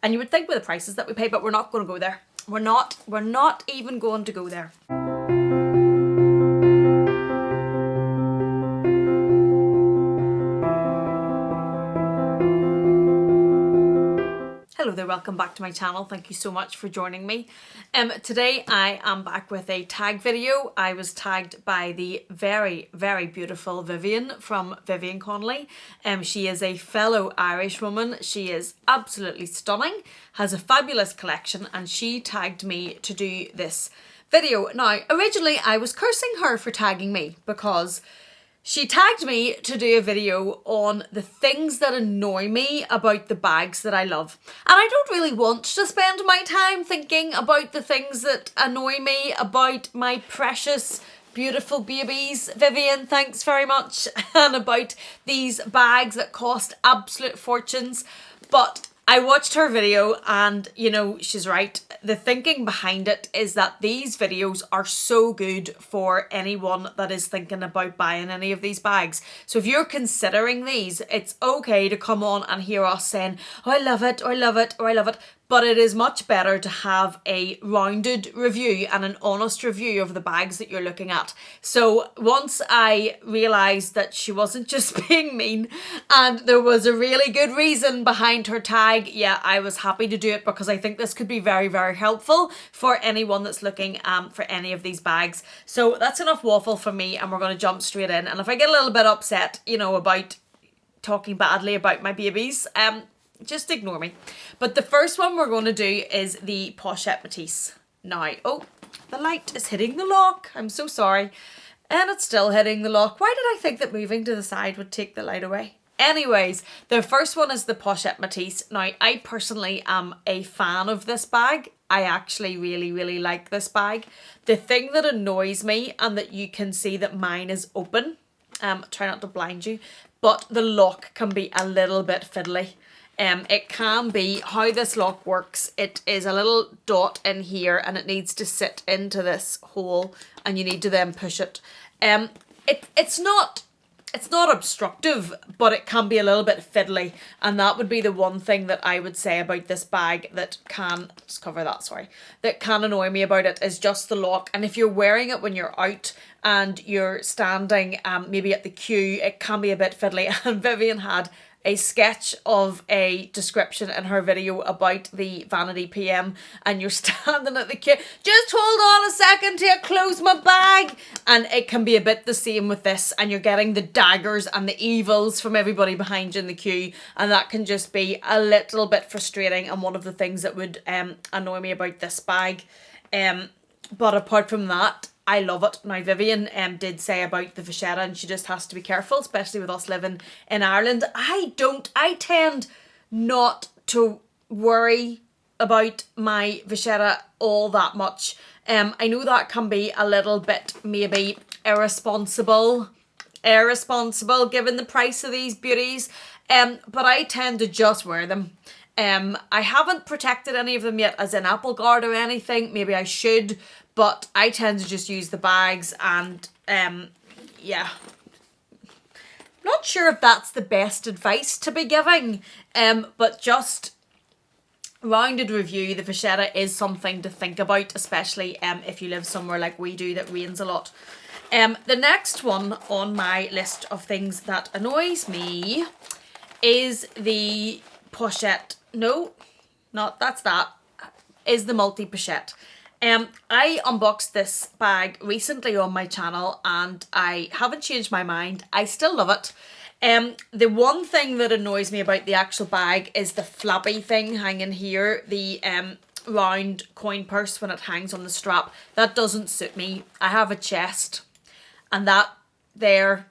And you would think with the prices that we pay, but we're not going to go there. We're not even going to go there. Hello there, welcome back to my channel. Thank you so much for joining me. Today I am back with a tag video. I was tagged by the very, very beautiful Vivian from Vivian Connolly. She is a fellow Irish woman. She is absolutely stunning, has a fabulous collection, and she tagged me to do this video. Now, originally I was cursing her for tagging me because she tagged me to do a video on the things that annoy me about the bags that I love. And I don't really want to spend my time thinking about the things that annoy me about my precious, beautiful babies. Vivian, thanks very much. And about these bags that cost absolute fortunes. But I watched her video and, you know, she's right. The thinking behind it is that these videos are so good for anyone that is thinking about buying any of these bags. So if you're considering these, it's okay to come on and hear us saying, oh, I love it, or I love it, or I love it. But it is much better to have a rounded review and an honest review of the bags that you're looking at. So once I realised that she wasn't just being mean and there was a really good reason behind her tag, yeah, I was happy to do it because I think this could be very, very helpful for anyone that's looking for any of these bags. So that's enough waffle from me and we're going to jump straight in. And if I get a little bit upset, you know, about talking badly about my babies, just ignore me. But the first one we're going to do is the Pochette Matisse. Now, oh, the light is hitting the lock. I'm so sorry. And it's still hitting the lock. Why did I think that moving to the side would take the light away? Anyways, the first one is the Pochette Matisse. Now, I personally am a fan of this bag. I actually really, really like this bag. The thing that annoys me, and that you can see that mine is open, try not to blind you, but the lock can be a little bit fiddly. It can be how this lock works. It is a little dot in here and it needs to sit into this hole and you need to then push it. It's not obstructive, but it can be a little bit fiddly, and that would be the one thing that I would say about this bag that can, just cover that, sorry, that can annoy me about it is just the lock. And if you're wearing it when you're out and you're standing maybe at the queue, it can be a bit fiddly. And Vivian had a sketch of a description in her video about the Vanity PM, and you're standing at the queue, just hold on a second till I close my bag, and it can be a bit the same with this, and you're getting the daggers and the evils from everybody behind you in the queue, and that can just be a little bit frustrating and one of the things that would annoy me about this bag. But apart from that, I love it. Now, Vivian did say about the vachetta, and she just has to be careful, especially with us living in Ireland. I tend not to worry about my vachetta all that much. I know that can be a little bit maybe irresponsible given the price of these beauties, but I tend to just wear them. I haven't protected any of them yet, as in Apple Guard or anything. Maybe I should, but I tend to just use the bags, and yeah. Not sure if that's the best advice to be giving, but just rounded review. The vachetta is something to think about, especially if you live somewhere like we do that rains a lot. The next one on my list of things that annoys me is the Pochette, is the Multi Pochette. I unboxed this bag recently on my channel and I haven't changed my mind. I still love it. The one thing that annoys me about the actual bag is the flappy thing hanging here, the round coin purse when it hangs on the strap. That doesn't suit me. I have a chest and that there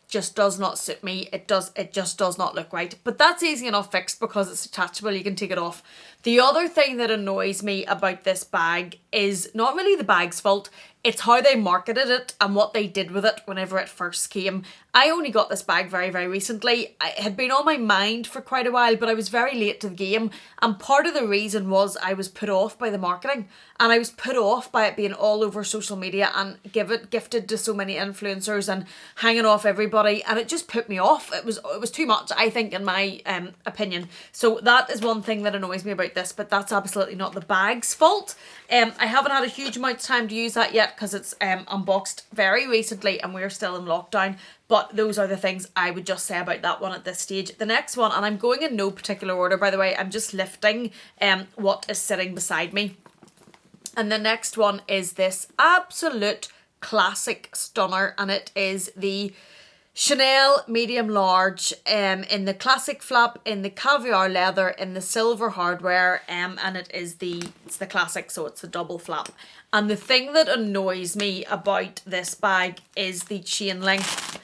just does not suit me. It just does not look right. But that's easy enough fixed because it's detachable. You can take it off. The other thing that annoys me about this bag is not really the bag's fault. It's how they marketed it and what they did with it whenever it first came. I only got this bag very, very recently. It had been on my mind for quite a while, but I was very late to the game. And part of the reason was I was put off by the marketing. And I was put off by it being all over social media and gifted to so many influencers and hanging off everybody. And it just put me off. It was too much, I think, in my opinion. So that is one thing that annoys me about this, but that's absolutely not the bag's fault. I haven't had a huge amount of time to use that yet because it's unboxed very recently and we're still in lockdown. But those are the things I would just say about that one at this stage. The next one, and I'm going in no particular order, by the way, I'm just lifting what is sitting beside me. And the next one is this absolute classic stunner, and it is the Chanel medium large in the classic flap, in the caviar leather, in the silver hardware, and it's the classic, so it's the double flap. And the thing that annoys me about this bag is the chain length.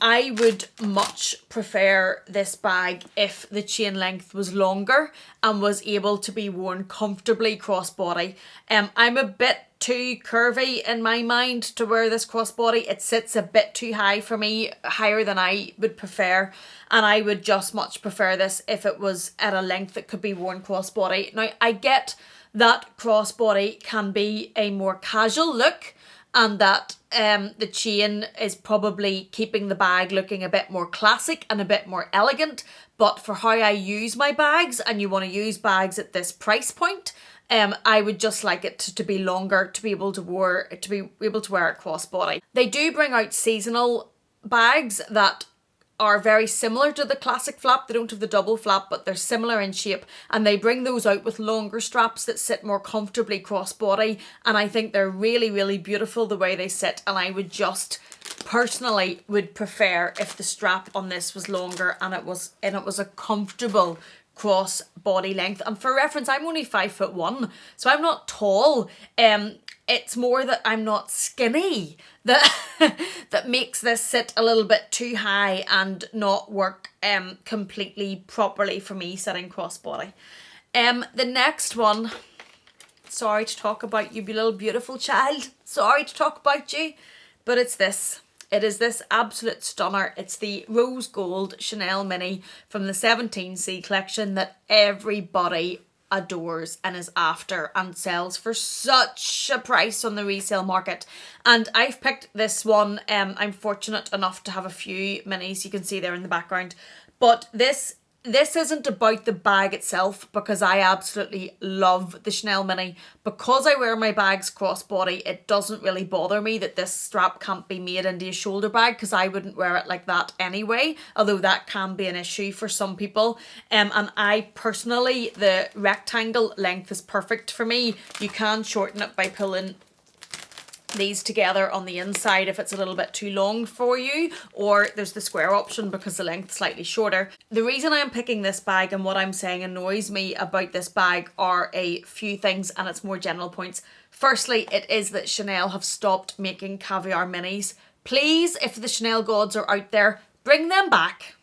I would much prefer this bag if the chain length was longer and was able to be worn comfortably crossbody. I'm a bit too curvy in my mind to wear this crossbody. It sits a bit too high for me, higher than I would prefer, and I would just much prefer this if it was at a length that could be worn crossbody. Now, I get that crossbody can be a more casual look, and that the chain is probably keeping the bag looking a bit more classic and a bit more elegant. But for how I use my bags, and you want to use bags at this price point, I would just like it to be longer to be able to wear it crossbody. They do bring out seasonal bags that are very similar to the classic flap. They don't have the double flap, but they're similar in shape, and they bring those out with longer straps that sit more comfortably crossbody, and I think they're really, really beautiful the way they sit, and I would just personally would prefer if the strap on this was longer and it was a comfortable cross body length. And for reference, I'm only 5'1", so I'm not tall. It's more that I'm not skinny that that makes this sit a little bit too high and not work completely properly for me sitting crossbody. The next one, sorry to talk about you, little beautiful child. Sorry to talk about you, but it's this. It is this absolute stunner. It's the rose gold Chanel mini from the 17C collection that everybody adores and is after and sells for such a price on the resale market. And I've picked this one. I'm fortunate enough to have a few minis you can see there in the background, but this isn't about the bag itself, because I absolutely love the Chanel mini. Because I wear my bags crossbody, it doesn't really bother me that this strap can't be made into a shoulder bag, because I wouldn't wear it like that anyway, although that can be an issue for some people. And I personally, the rectangle length is perfect for me. You can shorten it by pulling these together on the inside if it's a little bit too long for you, or there's the square option because the length's slightly shorter. The reason I'm picking this bag and what I'm saying annoys me about this bag are a few things, and it's more general points. Firstly, it is that Chanel have stopped making caviar minis. Please, if the Chanel gods are out there, bring them back.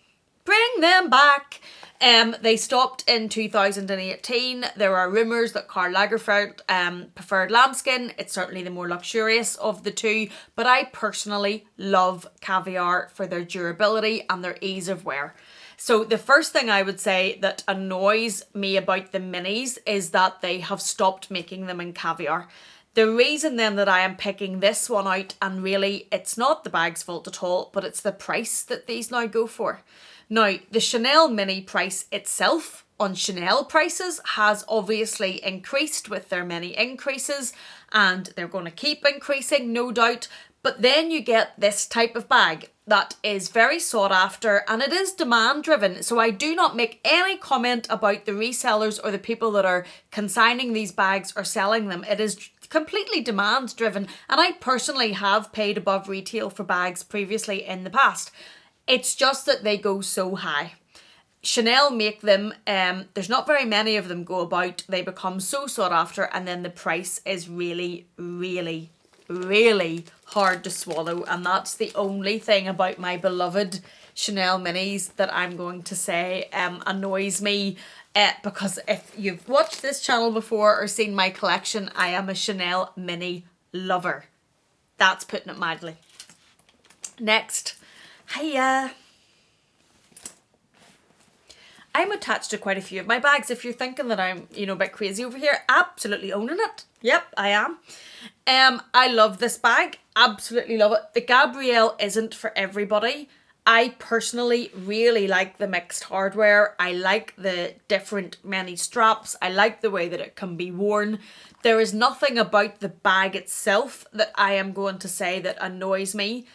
Bring them back. They stopped in 2018. There are rumours that Karl Lagerfeld preferred lambskin. It's certainly the more luxurious of the two, but I personally love caviar for their durability and their ease of wear. So the first thing I would say that annoys me about the minis is that they have stopped making them in caviar. The reason then that I am picking this one out, and really it's not the bag's fault at all, but it's the price that these now go for. Now, the Chanel mini price itself on Chanel prices has obviously increased with their many increases, and they're going to keep increasing, no doubt. But then you get this type of bag that is very sought after, and it is demand driven. So I do not make any comment about the resellers or the people that are consigning these bags or selling them. It is completely demand driven, and I personally have paid above retail for bags previously in the past. It's just that they go so high. Chanel make them, there's not very many of them go about. They become so sought after, and then the price is really, really, really hard to swallow. And that's the only thing about my beloved Chanel minis that I'm going to say annoys me. Because if you've watched this channel before or seen my collection, I am a Chanel mini lover. That's putting it mildly. Next, Hiya! I'm attached to quite a few of my bags. If you're thinking that I'm, you know, a bit crazy over here, absolutely owning it. Yep, I am. I love this bag. Absolutely love it. The Gabrielle isn't for everybody. I personally really like the mixed hardware. I like the different many straps. I like the way that it can be worn. There is nothing about the bag itself that I am going to say that annoys me.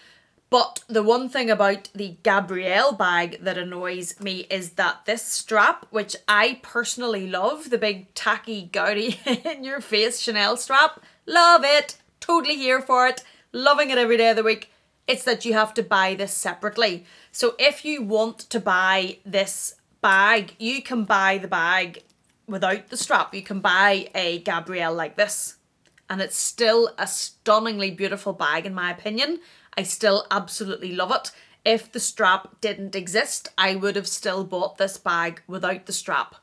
But the one thing about the Gabrielle bag that annoys me is that this strap, which I personally love, the big tacky, gouty, in your face Chanel strap, love it, totally here for it, loving it every day of the week. It's that you have to buy this separately. So if you want to buy this bag, you can buy the bag without the strap. You can buy a Gabrielle like this. And it's still a stunningly beautiful bag in my opinion. I still absolutely love it. If the strap didn't exist, I would have still bought this bag without the strap.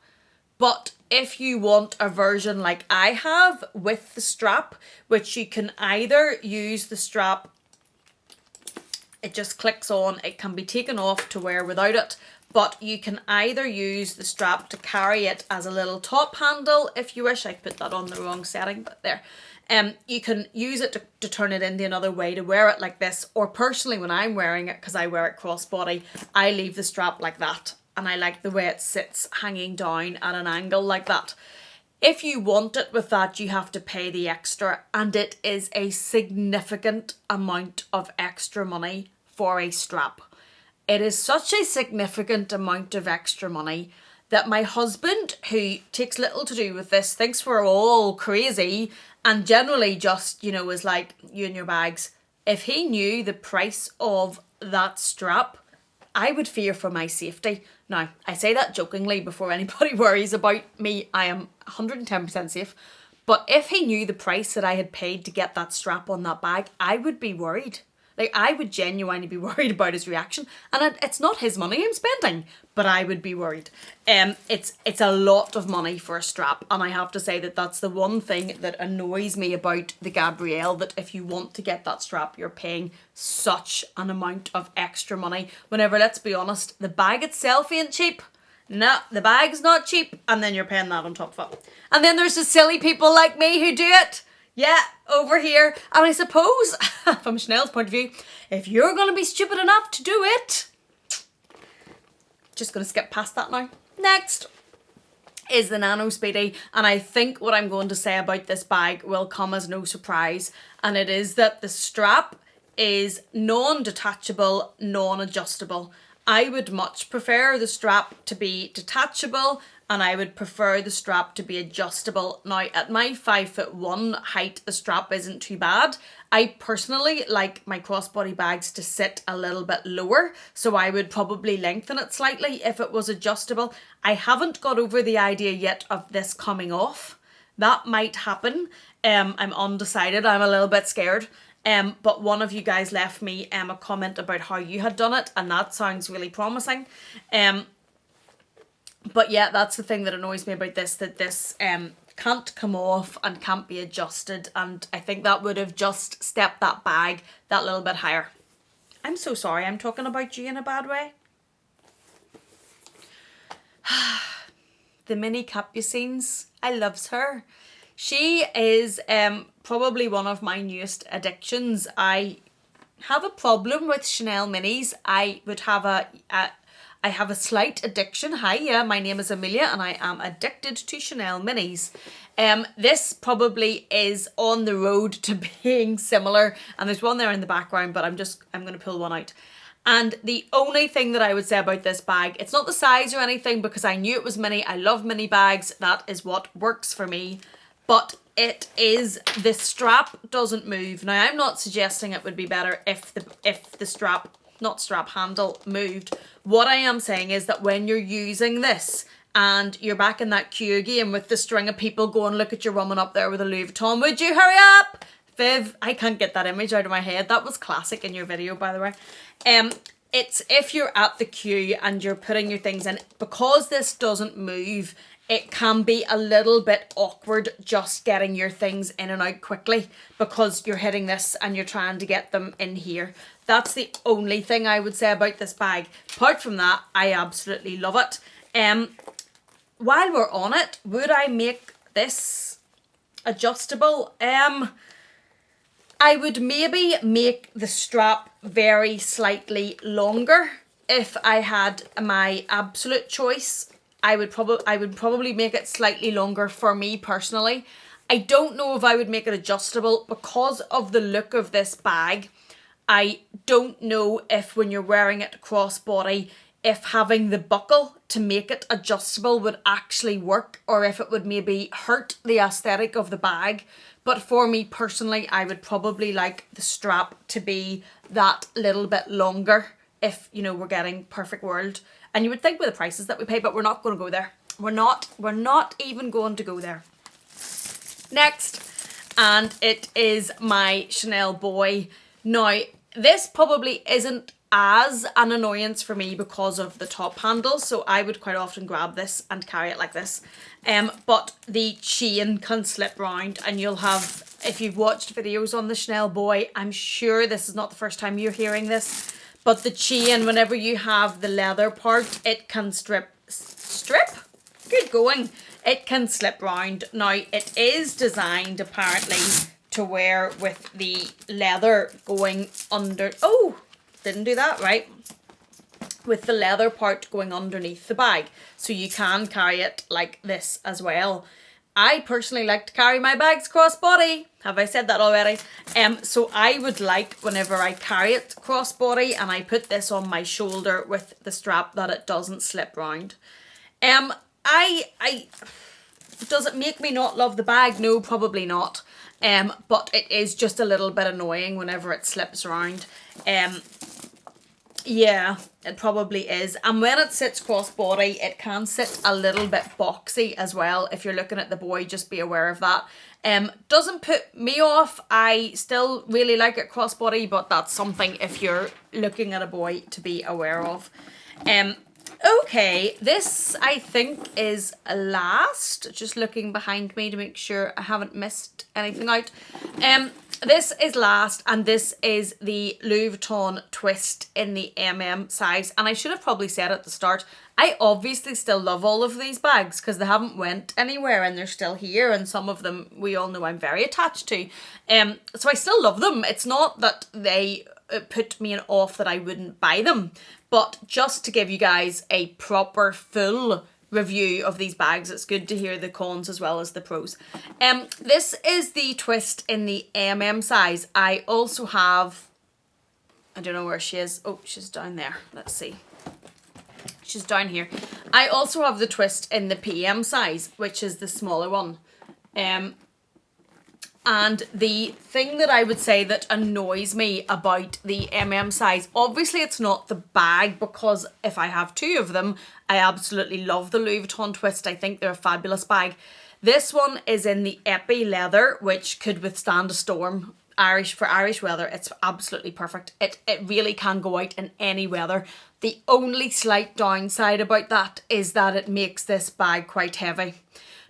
But if you want a version like I have with the strap, which you can either use the strap, it just clicks on, it can be taken off to wear without it, but you can either use the strap to carry it as a little top handle if you wish. I put that on the wrong setting, but there. You can use it to turn it into another way to wear it like this, or personally when I'm wearing it, because I wear it crossbody, I leave the strap like that, and I like the way it sits hanging down at an angle like that. If you want it with that, you have to pay the extra, and it is a significant amount of extra money for a strap. It is such a significant amount of extra money that my husband, who takes little to do with this, thinks we're all crazy and generally just, you know, is like, you and your bags. If he knew the price of that strap, I would fear for my safety. Now, I say that jokingly before anybody worries about me. I am 110% safe. But if he knew the price that I had paid to get that strap on that bag, I would be worried. Like, I would genuinely be worried about his reaction. And it's not his money I'm spending, but I would be worried. It's a lot of money for a strap. And I have to say that that's the one thing that annoys me about the Gabrielle, that if you want to get that strap, you're paying such an amount of extra money. Whenever, let's be honest, the bag itself ain't cheap. No, the bag's not cheap. And then you're paying that on top of it. And then there's the silly people like me who do it. Yeah, over here. And I suppose, from Chanel's point of view, if you're going to be stupid enough to do it, just going to skip past that now. Next is the Nano Speedy. And I think what I'm going to say about this bag will come as no surprise. And it is that the strap is non-detachable, non-adjustable. I would much prefer the strap to be detachable, and I would prefer the strap to be adjustable. Now, at my 5'1" height, the strap isn't too bad. I personally like my crossbody bags to sit a little bit lower, so I would probably lengthen it slightly if it was adjustable. I haven't got over the idea yet of this coming off. That might happen. I'm undecided. I'm a little bit scared. But one of you guys left me a comment about how you had done it, and that sounds really promising. But yeah, that's the thing that annoys me about this, that this can't come off and can't be adjusted, and I think that would have just stepped that bag that little bit higher. I'm so sorry I'm talking about you in a bad way. The mini Capucines, I loves her. She is probably one of my newest addictions. I have a problem with Chanel minis. I would have I have a slight addiction. Hi, yeah, my name is Amelia and I am addicted to Chanel minis. This probably is on the road to being similar, and there's one there in the background, but I'm going to pull one out. And the only thing that I would say about this bag, it's not the size or anything, because I knew it was mini. I love mini bags. That is what works for me. But it is, the strap doesn't move. Now, I'm not suggesting it would be better if the strap, not strap, handle moved. What I am saying is that when you're using this and you're back in that queue again with the string of people going, look at your woman up there with a Louis Vuitton, would you hurry up? Viv, I can't get that image out of my head. That was classic in your video, by the way. It's if you're at the queue and you're putting your things in, because this doesn't move, it can be a little bit awkward just getting your things in and out quickly because you're hitting this and you're trying to get them in here. That's the only thing I would say about this bag. Apart from that, I absolutely love it. While we're on it, would I make this adjustable? I would maybe make the strap very slightly longer if I had my absolute choice. I would probably make it slightly longer for me personally. I don't know if I would make it adjustable because of the look of this bag. I don't know if when you're wearing it crossbody, if having the buckle to make it adjustable would actually work, or if it would maybe hurt the aesthetic of the bag. But for me personally, I would probably like the strap to be that little bit longer if, you know, we're getting perfect world. And you would think with the prices that we pay, but we're not going to go there. We're not even going to go there. Next, and it is my Chanel boy. Now, this probably isn't as an annoyance for me because of the top handle, so I would quite often grab this and carry it like this. But the chain can slip round, and you'll have, if you've watched videos on the Chanel boy, I'm sure this is not the first time you're hearing this, but the chain, whenever you have the leather part, it can strip? Good going. It can slip round. Now, it is designed apparently to wear with the leather going under. Oh, didn't do that right. With the leather part going underneath the bag. So you can carry it like this as well. I personally like to carry my bags crossbody. Have I said that already? So I would like, whenever I carry it crossbody and I put this on my shoulder with the strap, that it doesn't slip round. Does it make me not love the bag? No, probably not. But it is just a little bit annoying whenever it slips around. Yeah, it probably is. And when it sits crossbody, it can sit a little bit boxy as well. If you're looking at the boy, just be aware of that. Doesn't put me off. I still really like it crossbody, but that's something if you're looking at a boy to be aware of. Okay, this I think is last. Just looking behind me to make sure I haven't missed anything out. This is last, and this is the Louis Vuitton twist in the size. And I should have probably said at the start, I obviously still love all of these bags because they haven't went anywhere and they're still here, and some of them we all know I'm very attached to. So I still love them. It's not that they put me off that I wouldn't buy them, but just to give you guys a proper full review of these bags, it's good to hear the cons as well as the pros. This is the twist in the size. I also have, I don't know where she is. Oh, she's down there. Let's see. She's down here. I also have the twist in the PM size, which is the smaller one. And the thing that I would say that annoys me about the size, obviously it's not the bag, because if I have two of them, I absolutely love the Louis Vuitton twist. I think they're a fabulous bag. This one is in the epi leather, which could withstand a storm. For Irish weather, it's absolutely perfect. It really can go out in any weather. The only slight downside about that is that it makes this bag quite heavy.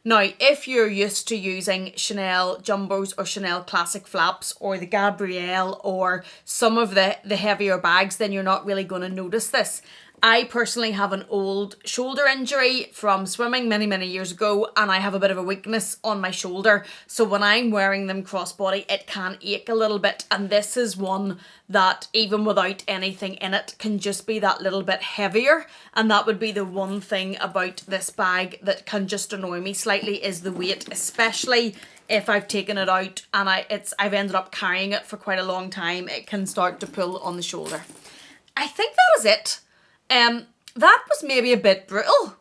Now, if you're used to using Chanel Jumbos or Chanel Classic Flaps or the Gabrielle or some of the heavier bags, then you're not really going to notice this. I personally have an old shoulder injury from swimming many, many years ago, and I have a bit of a weakness on my shoulder. So when I'm wearing them crossbody, it can ache a little bit. And this is one that even without anything in it can just be that little bit heavier. And that would be the one thing about this bag that can just annoy me slightly, is the weight, especially if I've taken it out and I've ended up carrying it for quite a long time. It can start to pull on the shoulder. I think that is it. That was maybe a bit brutal.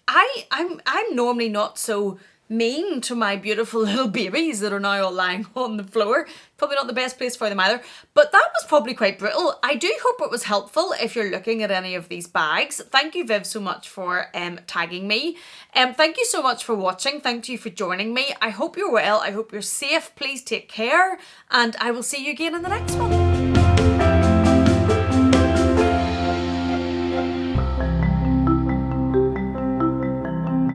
I'm normally not so mean to my beautiful little babies that are now all lying on the floor. Probably not the best place for them either, but that was probably quite brutal. I do hope it was helpful if you're looking at any of these bags. Thank you, Viv, so much for tagging me. Thank you so much for watching. Thank you for joining me. I hope you're well. I hope you're safe. Please take care, and I will see you again in the next one.